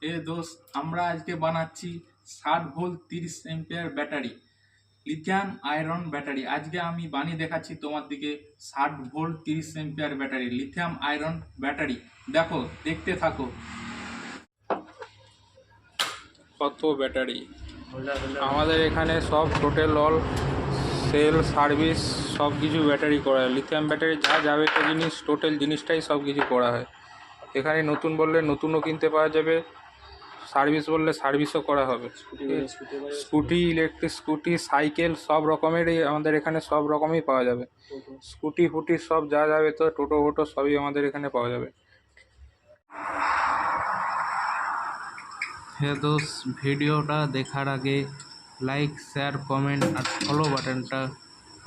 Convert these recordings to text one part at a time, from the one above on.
এ দোস্ত, আমরা আজকে বানাচ্ছি 60 volt 30 ampere battery, lithium iron battery. আজকে আমি বানিয়ে দেখাচ্ছি তোমার দিকে 60 volt 30 ampere battery, lithium iron battery. দেখো, দেখতে থাকো। কত ব্যাটারি আমাদের এখানে সব টোটাল অল সেল সার্ভিস সব কিছু ব্যাটারি করা হয়। লিথিয়াম ব্যাটারি যা যাবে তো জিনিস, টোটাল জিনিসটাই সব কিছু করা হয় এখানে। নতুন বললে নতুনও কিনতে পাওয়া যাবে, সার্ভিস বললে সার্ভিসও করা হবে। স্কুটি, ইলেকট্রিক স্কুটি, সাইকেল সব রকমেরই আমাদের এখানে সব রকমই পাওয়া যাবে। স্কুটি ফুটি সব যা যাবে তো, টোটো ফোটো সবই আমাদের এখানে পাওয়া যাবে। হ্যাঁ দোস্ত, ভিডিওটা দেখার আগে লাইক, শেয়ার, কমেন্ট আর ফলো বাটনটা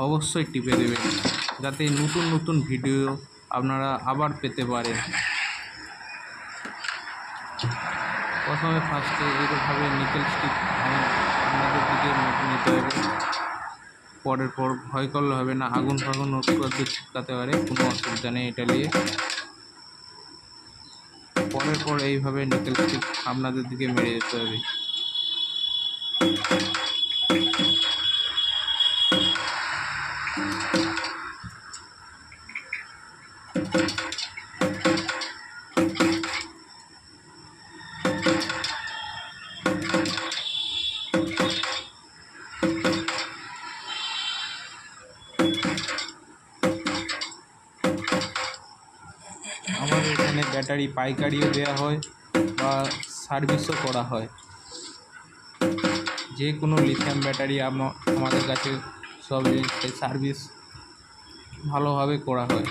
অবশ্যই টিপে দেবেন, যাতে নতুন নতুন ভিডিও আপনারা আবার পেতে পারেন। প্রথমে ফার্স্টে এইভাবে নিকেল স্টিক আপনাদের দিকে নিতে হবে। পরের পর ভয় করলে হবে না, আগুন ফাগুন করতে ছিটকাতে পারে, কোনো অসুবিধা নেই এটা নিয়ে। পরের পর এইভাবে নিকেল স্টিক আপনাদের দিকে মেরে যেতে হবে। আমাদের এখানে ব্যাটারি পাইকারিও দেওয়া হয় বা সার্ভিসও করা হয়। যে কোনো লিথিয়াম ব্যাটারি আমাদের কাছে সব জিনিসের সার্ভিস ভালোভাবে করা হয়।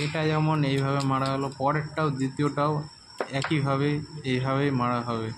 এটা যেমন এইভাবে মারা হলো, পরেরটাও দ্বিতীয়টাও একইভাবে এইভাবেই মারা হবে।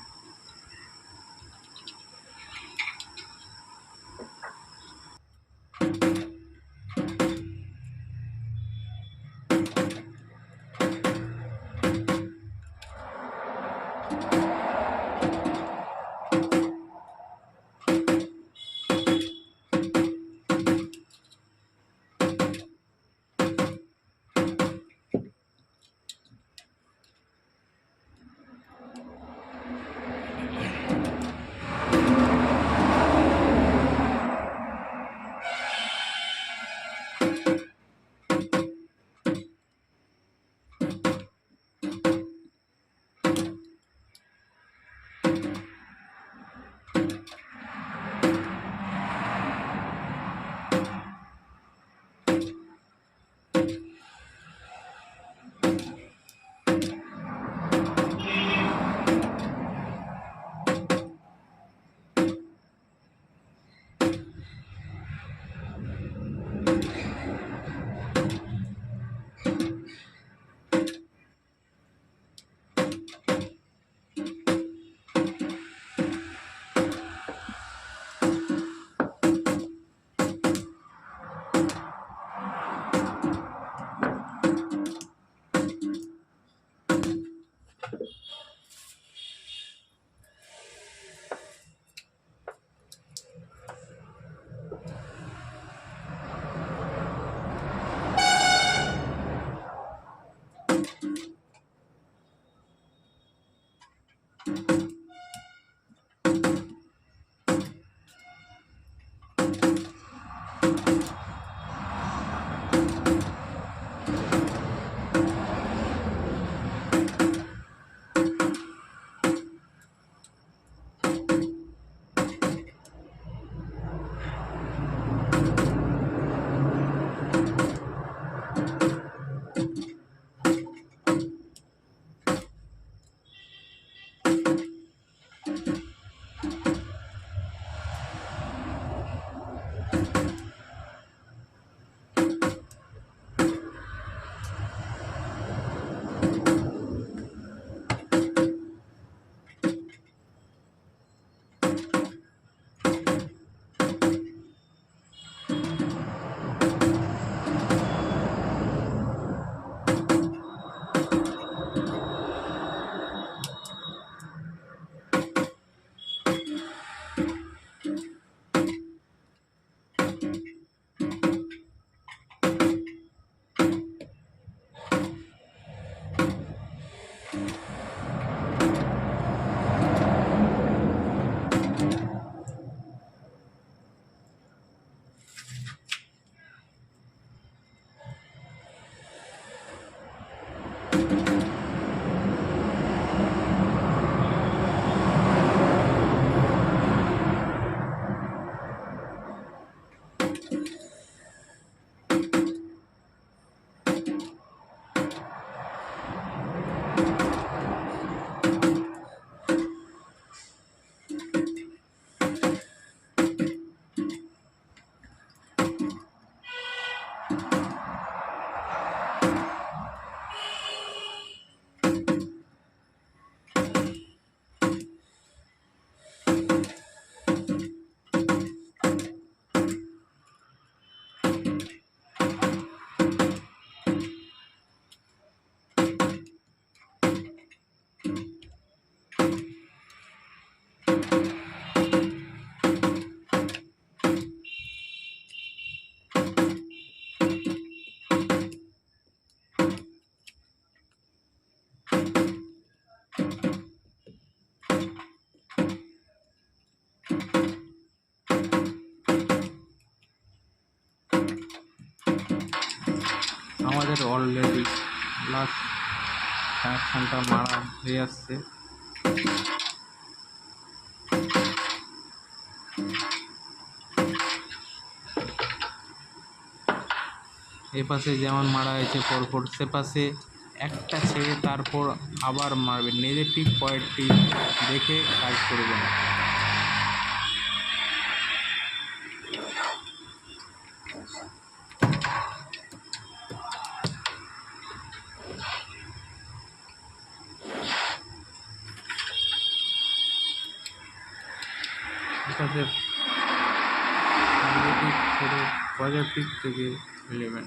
আমাদের অলরেডি লাস্ট কানেকশানটা মারা হয়ে আসছে। এ পাশে যেমন মারা হয়েছে পরপর সে পাশে একটা ছেড়ে তারপর আবার মারবে, নেগেটিভ পয়েন্টটি দেখে কাজ করবেন। এটাতে নেগেটিভ করে পজিটিভ থেকে নেবেন।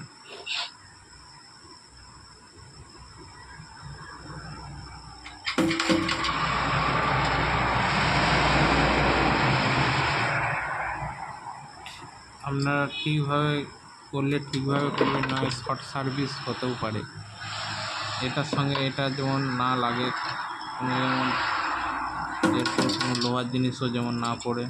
আপনারা ঠিকভাবে করলে ঠিকভাবে করবেন, নয় শর্ট সার্ভিস হতেও পারে। এটার সঙ্গে এটা যেমন না লাগে, কোনো যেমন এরপর কোনো লোহার জিনিসও যেমন না পড়ে।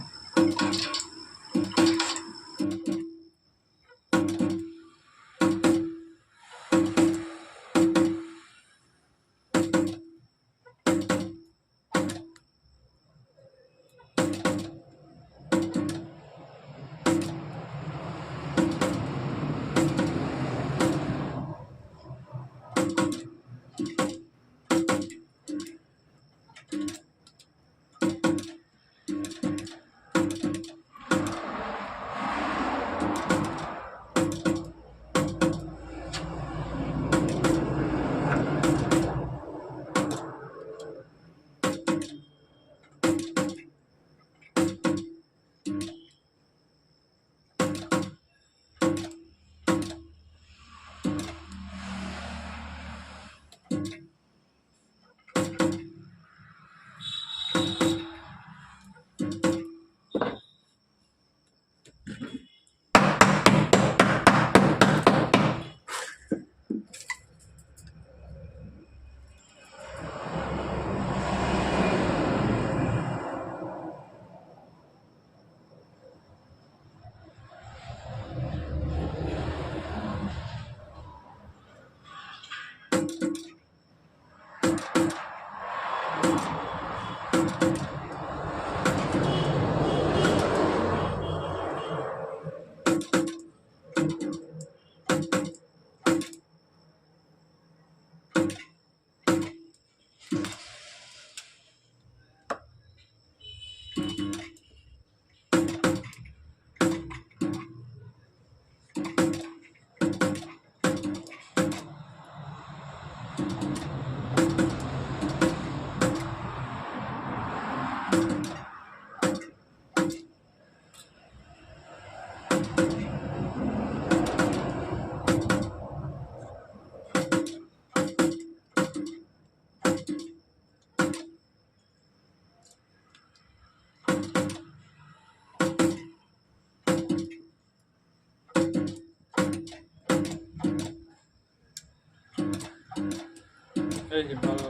এই যে ভালো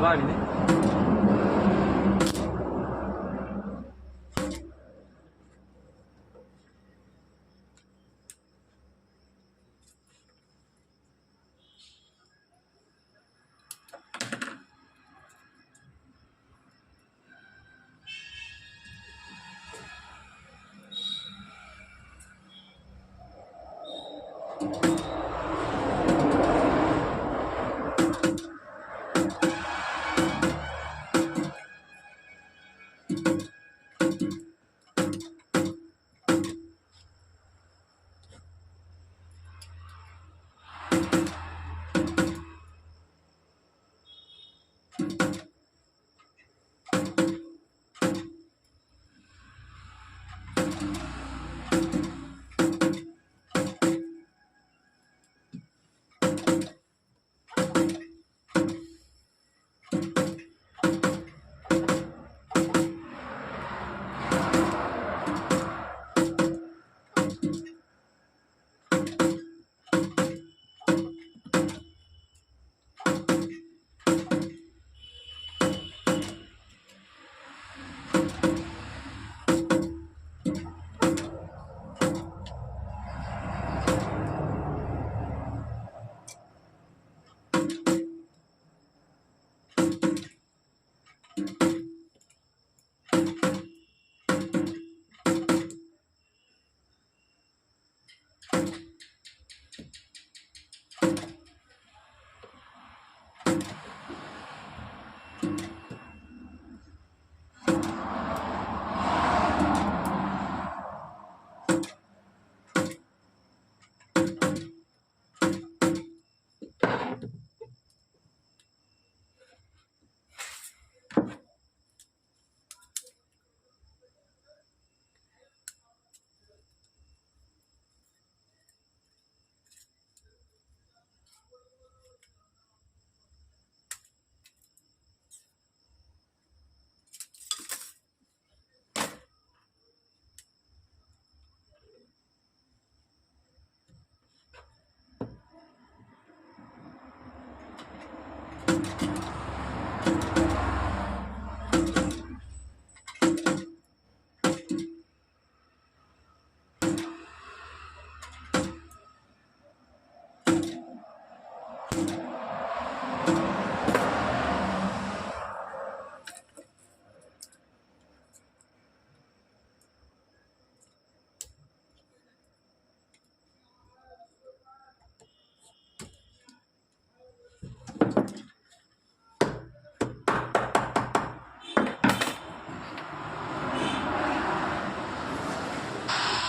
চলাবি না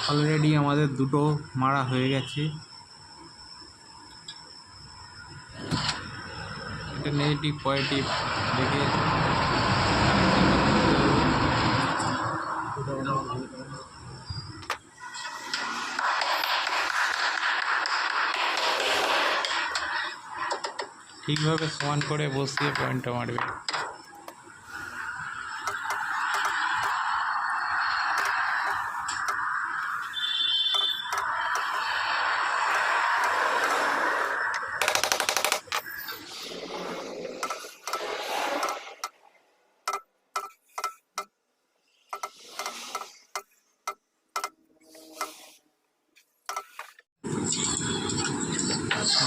অলরেডি আমাদের দুটো মারা হয়ে গেছে এটা নেগেটিভ পজিটিভ দেখে ঠিকভাবে সমান করে বসিয়ে পয়েন্টটা মারবে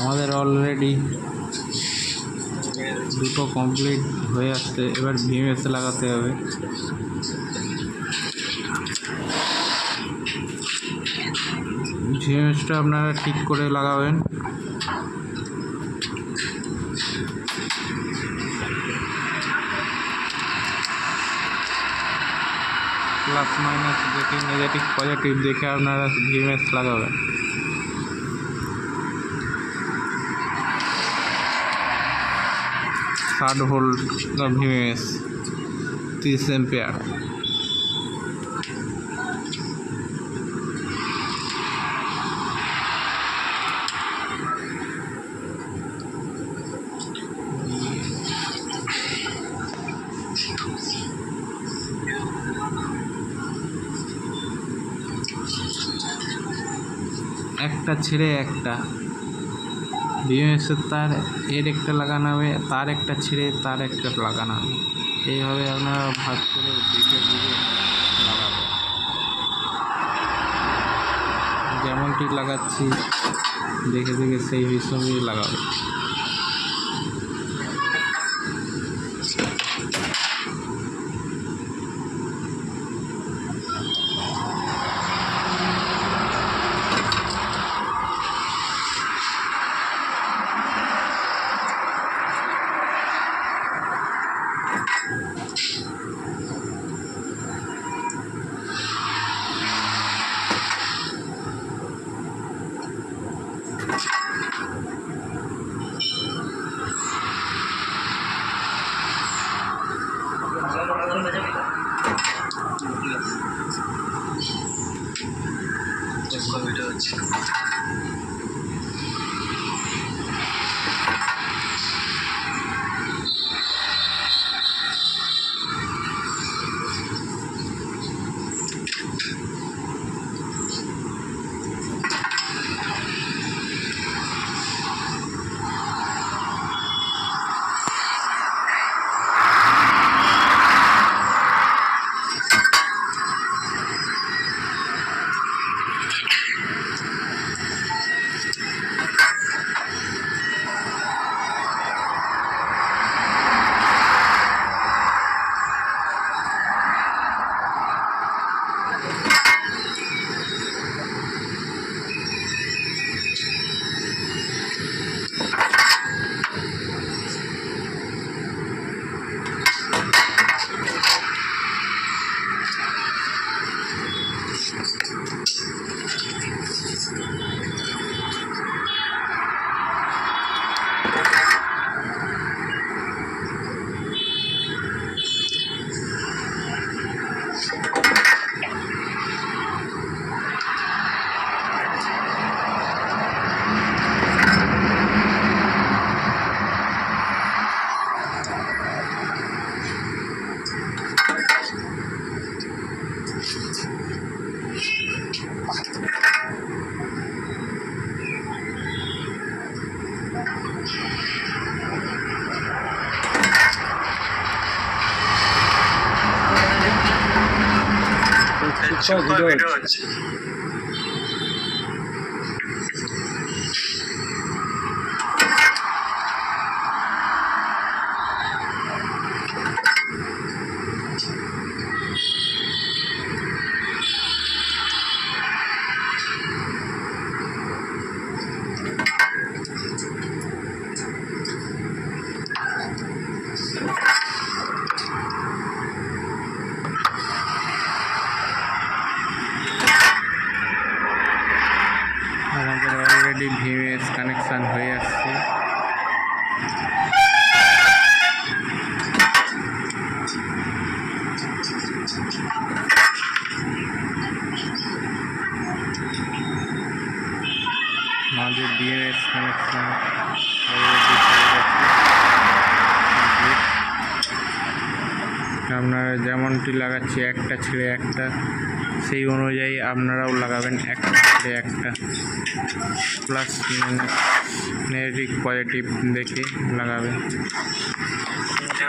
আমাদের অলরেডি দুটো কমপ্লিট হয়ে আসছে এবার ভিএমএস লাগাতে হবে ভিএমএসটা আপনারা ঠিক করে লাগাবেন প্লাস মাইনাস দেখে নেগেটিভ পজিটিভ দেখে আপনারা ভিএমএস লাগাবেন 60 ভোল্ট ভিএমএস 30 एम्पियर একটা ছেড়ে একটা বিএমএসের তার এর একটা লাগানো হবে, তার একটা ছেড়ে তার একটা লাগানো হবে। এইভাবে আপনারা ভাগ করে দেখে দেখে লাগাবেন। যেমনটি লাগাচ্ছি দেখে দেখে সেই হিসাবেই লাগাবে। ভিডিও হচ্ছে। আমাদের অলরেডি ভিএমএস কানেকশান হয়ে আসছে। আমাদের বিএমএস কানেকশান আপনারা যেমনটি লাগাচ্ছি একটা ছেড়ে একটা, সেই অনুযায়ী আপনারাও লাগাবেন একটা ছেড়ে একটা, প্লাস নেগেটিভ পজিটিভ দেখে লাগাবেন। এটা